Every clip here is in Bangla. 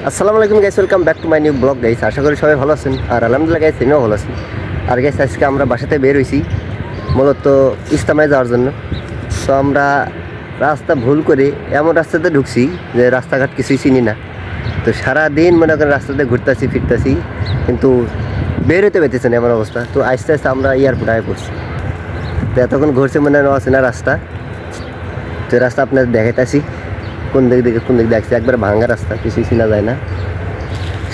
আসসালামু আলাইকুম guys, welcome back to my new blog guys. আশা করি সবাই ভালো আছেন আর আলহামদুলিল্লাহ গাইস আমিও ভালো আছি। আর গাইস আজকে আমরা বাসাতে বের হয়েছি মূলত ইস্তামায় যাওয়ার জন্য। তো আমরা রাস্তা ভুল করে এমন রাস্তাতে ঢুকছি যে রাস্তাঘাট কিছুই চিনি না। তো সারাদিন মনে করেন রাস্তাতে ঘুরতেছি ফিরতেছি, কিন্তু বের হতে পেতেছে না এমন অবস্থা। তো আস্তে আস্তে আমরা এয়ারপোর্ট আগে পড়ছি। তো এতক্ষণ ঘুরছে মনে হয় আছে না রাস্তা। তো রাস্তা আপনাদের দেখাইতেছি কোন দিক দেখছি, একবার ভাঙ্গা রাস্তা, কিছুই চিনা যায় না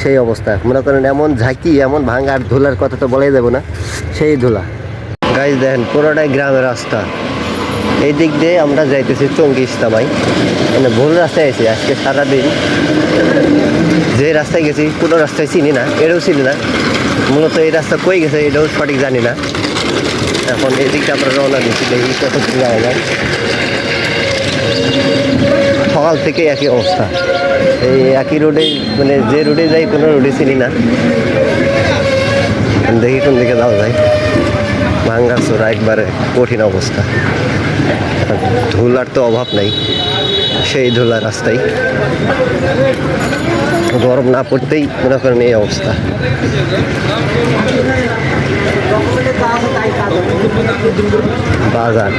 সেই অবস্থা। মনে করেন এমন ঝাঁকি, এমন ভাঙ্গা, আর ধুলার কথা তো বলাই যাবো না, সেই ধুলা। গাইজ দেখেন পুরোটাই গ্রামের রাস্তা। এই দিক দিয়ে আমরা যাইতেছি টঙ্গী ইস্তামায়, মানে ভুল রাস্তায় আছি আজকে সারাদিন। যে রাস্তায় গেছি কোনো রাস্তায় চিনি না, এটাও চিনি না। মূলত এই রাস্তা কই গেছে এটাও সঠিক জানি না। এখন এই দিকটা আমরা রওনা দিচ্ছি, দেখি কত যাওয়া যায়। সকাল থেকে একই অবস্থা, এই একই রোডে, মানে যে রোডে যাই কোনো রোডে চিনি না। দেখি কোন দিকে যাওয়া যায়। ভাঙ্গা চোরা একবারে কঠিন অবস্থা, ধুলার তো অভাব নাই, সেই ধুলা রাস্তায়। গরম না পড়তেই মনে করেন এই অবস্থা। বাজার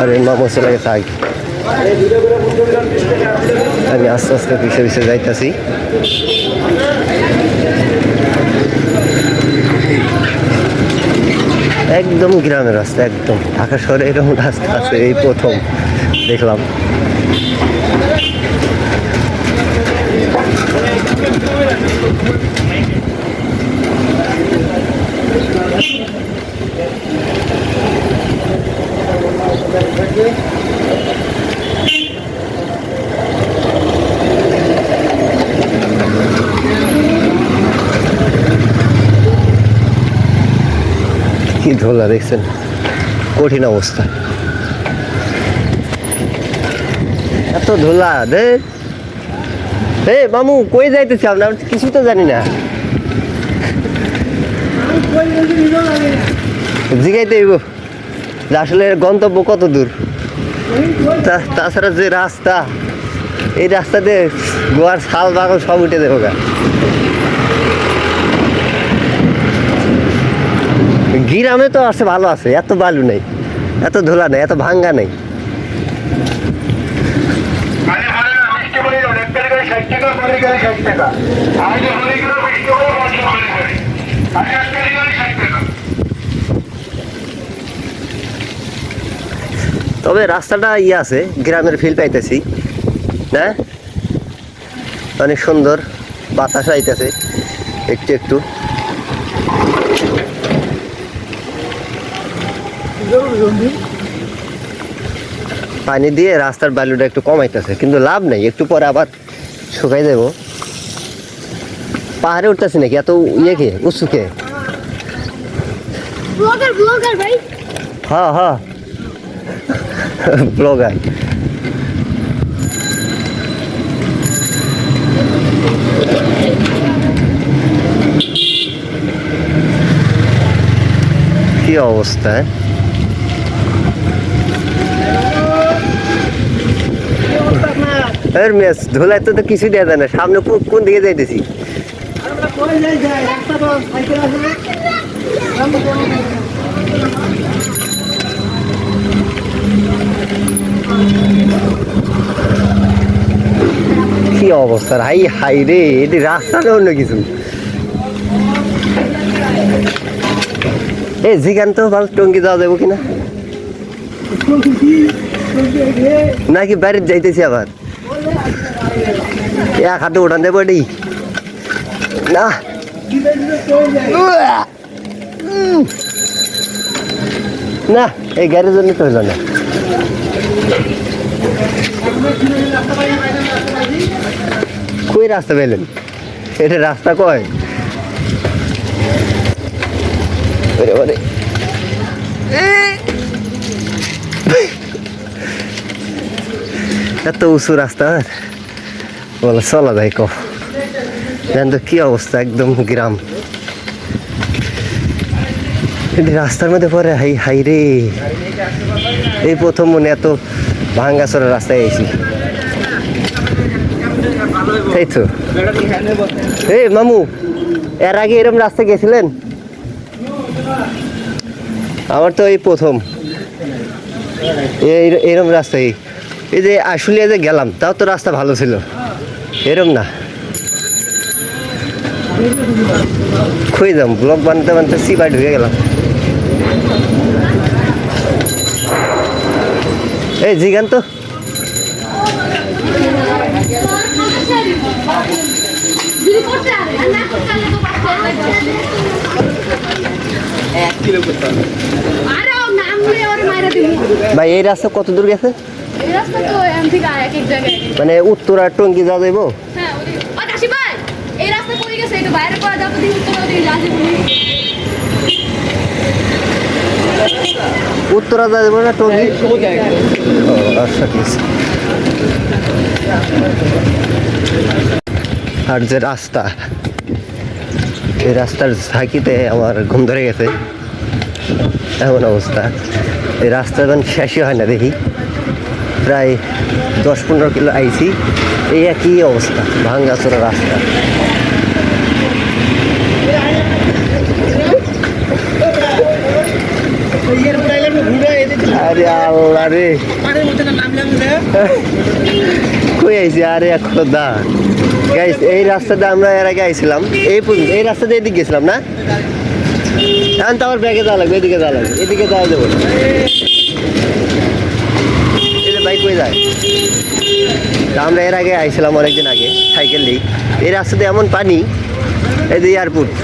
আরে মামা চলে গেছে আগে। আমি আস্তে আস্তে পিছিয়ে পিছিয়ে যাইতেছি। একদম গ্রামের রাস্তা, একদম। ঢাকা শহরে এরকম রাস্তা আছে এই প্রথম দেখলাম। কি ধোলা দেখছেন, কঠিন অবস্থা, এত ধোলা রে। হে মামু কই যাইতেছি আপনার, কিছু তো জানি না। জিগাইতে হইব যে আসলে গন্তব্য কত দূর। তাছাড়া যে রাস্তা, এই রাস্তাতে গোয়ার শাল বাগল সব উঠে দেবো গা। গ্রামে তো আছে, ভালো আছে, এত বালু নেই, এত ধুলা নেই, এত ভাঙ্গা নেই। তবে রাস্তাটা ইয়ে আছে, গ্রামের ফিল পাইতেছি না, অনেক সুন্দর, বাতাস আইতেছে একটু একটু। পানি দিয়ে রাস্তার বালুটা একটু কমাইতেছে, কিন্তু লাভ নেই, একটু পরে আবার শুকাই দেবো। পাহাড়ে উঠতেছে নাকি এত ইয়ে কে উঁচু কে? হ্যাঁ হ্যাঁ ব্লগার। কি অবস্থা, ধুলায় তো কিছু দেওয়া যায় না। সামনে কোন দিকে যাইতেছি? কি অবস্থা, হাই হাই রে, এটি রাস্তা না অন্য কিছু। এই জিগান তো ভালো, টঙ্গি যাওয়া যাবো কিনা, নাকি বাড়ির যাইতেছি আবার? এক হাতে উঠান দেবো এটি না, না এই গাড়ির জন্য তো হইল না। কই রাস্তা পেলেন? এটা রাস্তা কয়? এত উঁচু রাস্তা বলে চলা যায় কো? দেন তো কি অবস্থা, একদম গ্রাম। রাস্তার মধ্যে পরে হাই হাই রে। এই প্রথম মনে এত ভাঙ্গাচোরা রাস্তায় এসেছি। তাই তো। এই মামু, এর আগে এরকম রাস্তা গেছিলেন? আমার তো এই প্রথম এরকম রাস্তায়। এই যে আসলে যে গেলাম, তাও তো রাস্তা ভালো ছিল, এরকম না। খুঁজে যাম ব্লগ বানতে বানতে সিপাই ঢুকে গেলাম। এই জিগান তো ভাই, এই রাস্তা কত দূর গেছে? মানে উত্তরা টঙ্গি যা যাইব? উত্তরা যা যাবো না টঙ্গি? আচ্ছা ঠিক আছে। আর যে রাস্তা, এই রাস্তার ঝাঁকিতে আমার ঘুম ধরে গেছে, এমন অবস্থা। এই রাস্তা যখন শেষই হয় না দেখি, প্রায় 10-15 কিলো আইছি, এই একই অবস্থা, ভাঙ্গাচোরা রাস্তা। আরে আল্লাহ রে, কই আইছি? আরে খোদা গাইস, এই রাস্তাতে আমরা এর আগে আইছিলাম, এই রাস্তাতে এদিকে গেছিলাম না? এখন তো আমার ব্যাগে যাওয়া লাগবে, এদিকে যাওয়া লাগবে, এদিকে যাওয়া যাবো না। এই যে বাইক কই যায়? আমরা এর আগে আইছিলাম অনেকদিন আগে সাইকেল নিয়ে। এই রাস্তাতে এমন পানি, এই যে এয়ারপোর্টে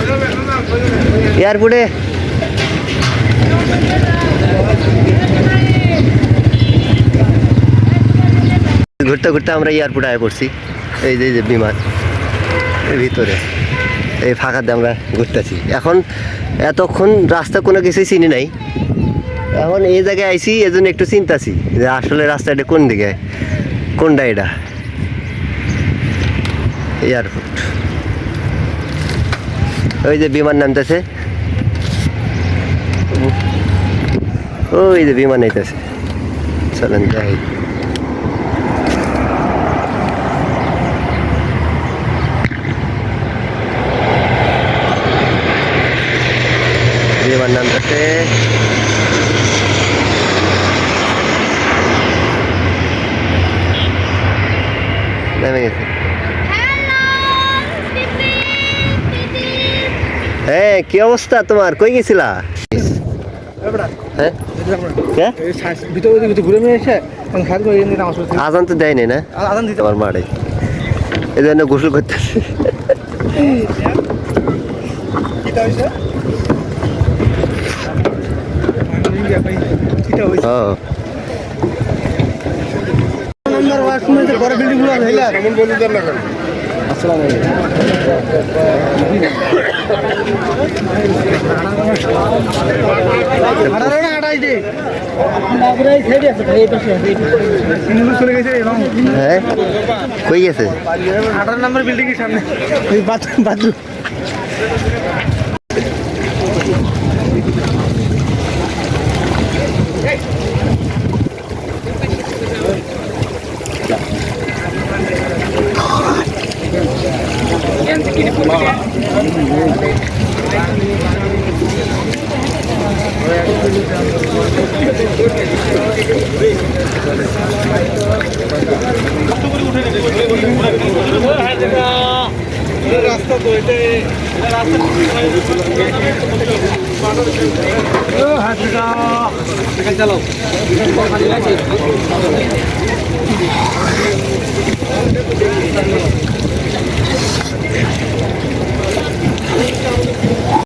ঘুরতে ঘুরতে আমরা এয়ারপোর্টে আয় পড়ছি। এই যে বিমান এর ভিতরে, এই ফাঁকাতে আমরা ঘুরতেছি। এখন এতক্ষণ রাস্তা কোনো কিছুই চিনি নাই, এখন এই জায়গায় আইছি, এই জন্য একটু চিন্তাছি যে আসলে রাস্তাটা কোন দিকে, কোনটা এটা। এয়ারপোর্ট, ওই যে বিমান নামতেছে, ওই যে বিমান আইতেছে, চলেন যাই। বিমান নামতেছে, নেমে গেছে। হ্যাঁ, কি অবস্থা তোমার? কই গেছিলা? আজান তো দেয়নি না আমার মাঠে, এই জন্য গোসল করতেছে। কই গেছে? 18 নম্বর বিল্ডিং এর সামনে, ওই বাথরুম। রাস্তা তো এটা রাস্তা চালাও।